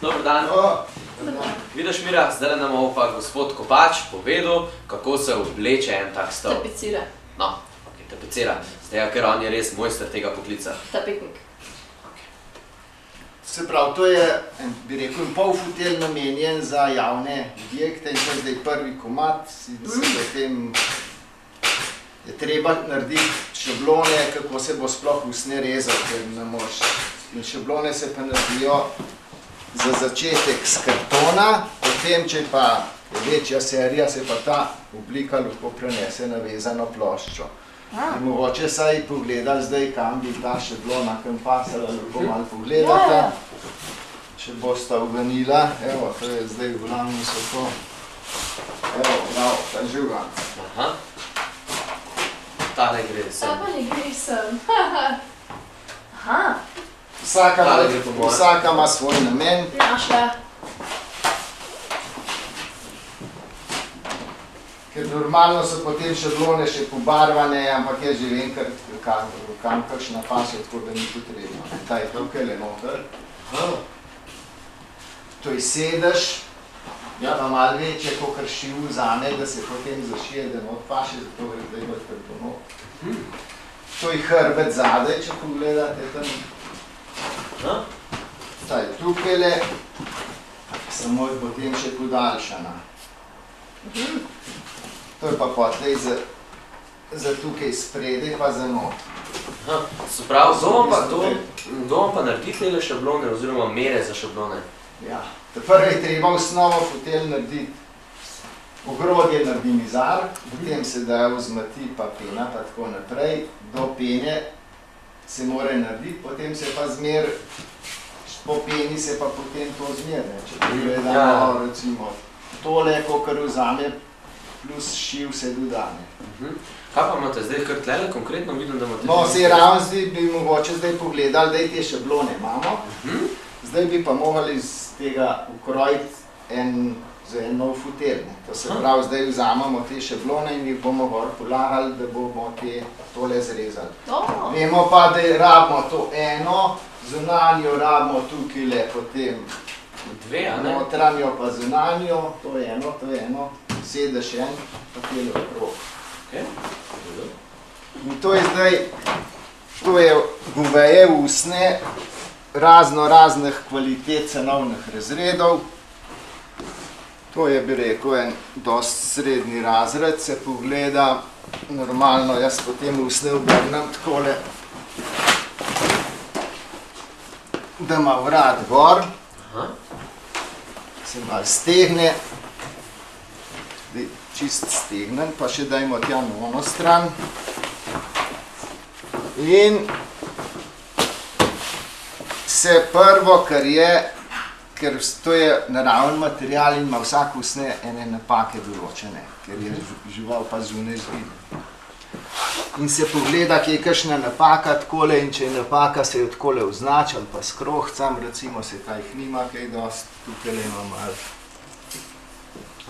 Dobar dan. Vidiš, Mira, zdaj nam bo pa gospod Kopač povedal, kako se obleče en tak stol. Tapecira. No, ok, tapecira. Zdaj, ker on je res mojster tega poklica. Tapetnik. Se pravi, to je, bi rekel, polfotelj namenjen za javne objekte in to je zdaj prvi komad. Potem je treba narediti šablone, kako se bo sploh usne rezal, ker ne moš. In šablone se pa naredijo za začetek z kartona, potem, če pa je večja serija, se pa ta oblika lahko prenese na vezano ploščo. In mogoče saj pogledali zdaj, kam bi ta šablona, kam pasala, lahko malo pogledate. Če bosta uganila, evo, to je zdaj v glavnem so to. Evo, bravo, ta žuga. Aha. Tale gre sem. Ta pa ne gre sem. Aha. Vsaka ima svoj namen. Našla. Ker normalno so potem šablone še pobarvane, ampak jaz že vem, kam kakšna paše, tako da ni potrebno. Ta je tukaj noter. To je sedež, pa malo večje, kakor šiv vzame, da se potem zašije, da not paše, zato gre zdaj bolj kartonov. To je hrbet zadaj, če pogledate tam. Ta je tukajle, samo je potem še podaljšana. To je pa potlej za tukaj spredaj, pa za not. Se pravi, kdo vam pa naredi tele šablone oziroma mere za šablone? Ja, prvo je treba osnovo fotelj narediti. Ogrodje naredi mizar, potem se dajo vzmeti pa pena, pa tako naprej. Do pene se mora narediti, potem se pa zmer, po peni se pa potem to zmer. Če pogledamo, recimo, tole, kakor vzame, plus šiv se dodane. Kaj pa imate zdaj, kar tlele konkretno vidim, da imate... No, se ravno zdaj bi mogoče zdaj pogledali, da te šablone imamo. Zdaj bi pa mogli iz tega ukrojiti za en nov fotelj. To se pravi, zdaj vzamemo te šablone in jih bomo gor polagali, da bomo tole zrezali. Vemo pa, da rabimo to eno, zunanjo rabimo tukajle potem dve, a ne? Notranjo pa zunanjo, to je eno, sedež en, pa tele okrog. In to je zdaj, to je goveje usne, raznih kvalitet cenovnih razredov. To je, bi rekel, en dost srednji razred, se pogleda normalno, jaz potem usne obrnem takole, da ima vrat gor, se malo stegne, čist stegnen, pa še dajmo tja na ono stran. In se prvo, kar je, ker to je naraven material in ima vsak usne ene napake določene, ker je žival pa zunaj zvide. In se pogleda, kje je kakšna napaka takole in če je napaka, se jo takole označi ali pa s krohcem, recimo se ta jih nima kaj dost, tukaj ima malo.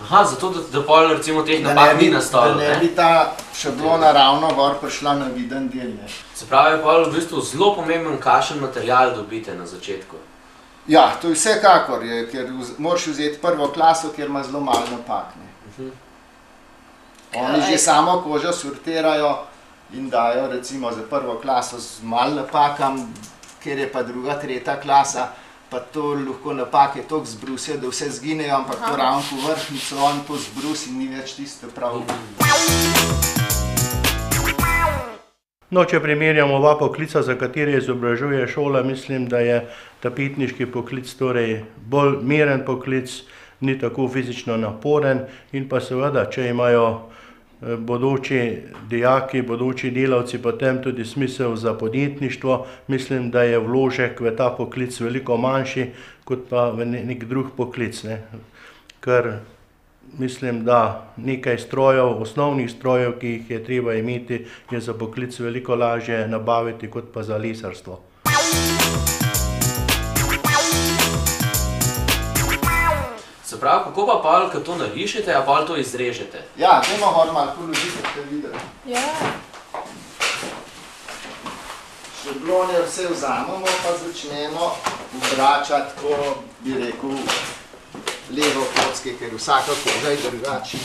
Aha, zato da pol recimo teh napak ni nastalo, ne? Da ne bi ta šablona ravno gor prišla na viden del, ne. Se pravi, je pol v bistvu zelo pomemben, kakšen material dobite na začetku. Ja, to je vsekakor, ker moraš vzeti prvo klaso, kjer ima zelo malo napak, ne. Oni že samo kožo sortirajo in dajo recimo za prvo klaso z malo napakam, kjer je pa druga, tretja klasa, pa to lahko napake toliko zbrusijo, da vse zginejo, ampak to ravno površnico on to zbrusi in ni več tisto prav. No, če primerjamo oba poklica, za kateri izobražuje šola, mislim, da je tapetniški poklic torej bolj miren poklic, ni tako fizično naporen in pa seveda, če imajo bodoči dijaki, bodoči delavci potem tudi smisel za podjetništvo, mislim, da je vložek v ta poklic veliko manjši, kot pa v nek drug poklic, ne. Ker mislim, da nekaj strojev, osnovnih strojev, ki jih je treba imeti, je za poklic veliko lažje nabaviti, kot pa za lesarstvo. Se pravi, kako pa pol, ko to narišete, a pol to izrežete? Ja, dajmo gor malo položiti, da videli. Ja. Šablone vse vzamemo, pa začnemo obračati tako bi rekel, levo kocke, ker vsaka koža je drugačna,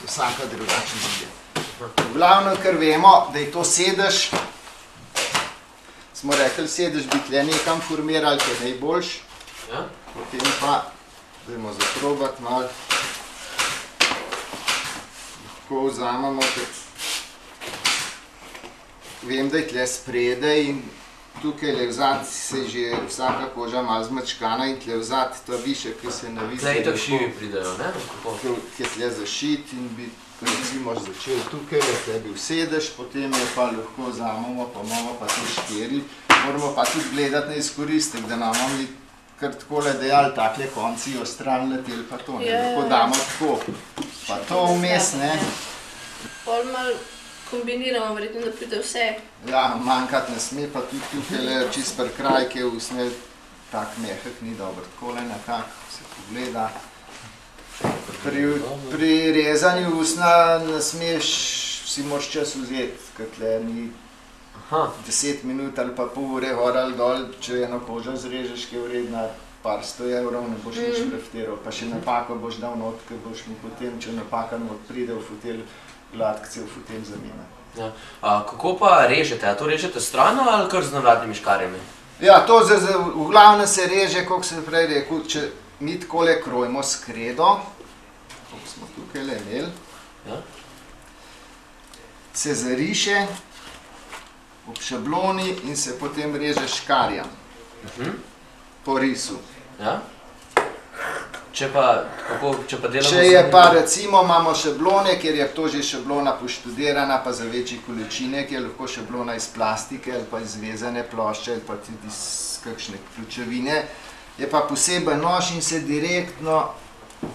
vsaka drugačna zide. V glavnem, ker vemo, da je to sedež, smo rekli, sedež bi tle nekam formirali, ker je najboljš. Potem pa, dajmo zaprobati malo, lahko vzamemo, vem, da je tle spredaj in tukaj le vzad se že vsaka koža malo zmačkana in tle vzad ta višek, ki se navisi. Tle itak šivi pridejo, ne? Ki je tle zašit in bi recimo začel tukaj, tle bil sedež, potem je pa lahko vzamemo, pa imamo pa tu 4. Moramo pa tudi gledati na izkoristek, da nam ni kar takole dejali, takle konci ostran leteli pa to, ne, lahko damo tako. Pa to vmes, ne. Pol malo kombiniramo, verjetno, da pride vse. Ja, manjkati ne sme, pa tudi tukaj čist pri krajke usne, tak mehek ni dobro, takole nekako se pogleda. Pri rezanju usna ne smeš, si moraš čas vzeti, ker tle ni 10 minut ali pa pol ure gor ali dol, če eno kožo zrežeš, ki je vredna par 100 evrov, ne boš nič preftiral, pa še napako boš dal not, ker boš mu potem, če napaka not pride v fotelj, gladk cel fotelj zamena. Kako pa režete? A to režete strano ali kar z navadnimi škarjami? Ja, to v glavnem se reže, kako sem prej rekel, če mi takole krojimo s kredo, kako smo tukaj le imeli, se zariše ob šabloni in se potem reže škarjam po risu. Če pa delamo... Če je pa recimo imamo šablone, ker je to že šablona poštudirana, pa za večje količine, ki je lahko šablona iz plastike ali pa iz vezane plošče ali pa tudi iz kakšne ključevine, je pa poseben nož in se direktno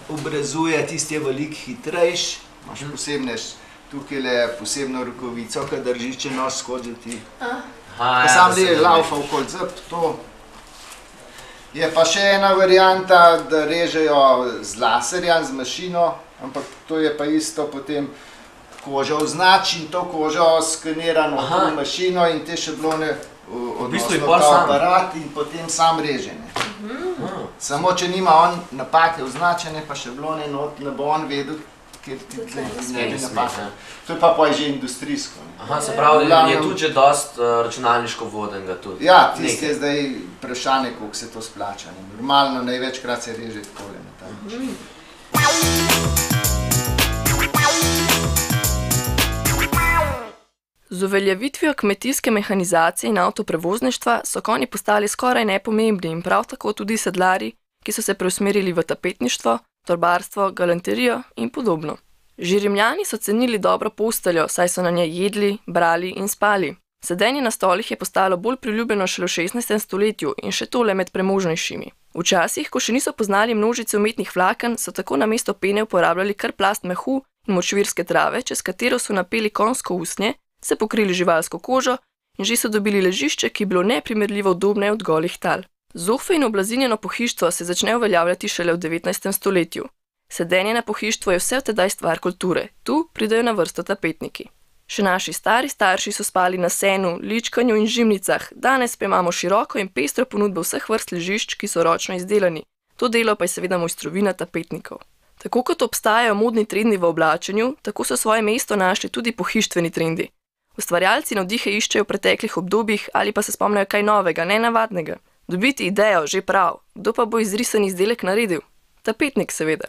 obrezuje, tisti je veliko hitrejš, imaš posebne, tukaj je posebno rokovico, ki držiš, če nož skozi ti. Sam je laufa okoli zub, to. Je pa še ena varianta, da režejo z laserjem, z mašino, ampak to je pa isto potem kožo označi in to kožo skenirano v mašino in te šablone odnosno ta aparat in potem sam reženje. Samo, če nima on napake označene, pa šablone not, ne bo on vedel, ker ne bi napake. To je pa že industrijsko. Se pravi, je tudi že dost računalniško vodenega tudi? Ja, tisti je zdaj vprašanje, koliko se to splača. Normalno, največkrat se reže takole na ta način. Z uveljavitvijo kmetijske mehanizacije in avtoprevozništva so konji postali skoraj nepomembni in prav tako tudi sedlarji, ki so se preusmerili v tapetništvo, torbarstvo, galanterijo in podobno. Že Rimljani so cenili dobro posteljo, saj so na njej jedli, brali in spali. Sedenje na stolih je postalo bolj priljubljeno šele v 16. stoletju in še tole med premožnejšimi. Včasih, ko še niso poznali množice umetnih vlaken, so tako namesto pene uporabljali kar plast mehu in močvirske trave, čez katero so napeli konjsko usnje, se pokrili živalsko kožo in že so dobili ležišče, ki je bilo neprimerljivo udobneje od golih tal. Zofe in oblazinjeno pohištvo se začne uveljavljati šele v 19. stoletju. Sedenje na pohištvu je vse od tedaj stvar kulture, tu pridejo na vrsto tapetniki. Še naši stari starši so spali na senu, ličkanju in žimnicah, danes pa imamo široko in pestro ponudbo vseh vrst ležišč, ki so ročno izdelani. To delo pa je seveda mojstrovina tapetnikov. Tako kot obstajajo modni trendi v oblačenju, tako so svoje mesto našli tudi pohištveni trendi. Ustvarjalci navdihe iščejo v preteklih obdobjih ali pa se spomnijo kaj novega, nenavadnega. Dobiti idejo, že prav, kdo pa bo izrisan izdelek naredil? Tapetnik seveda.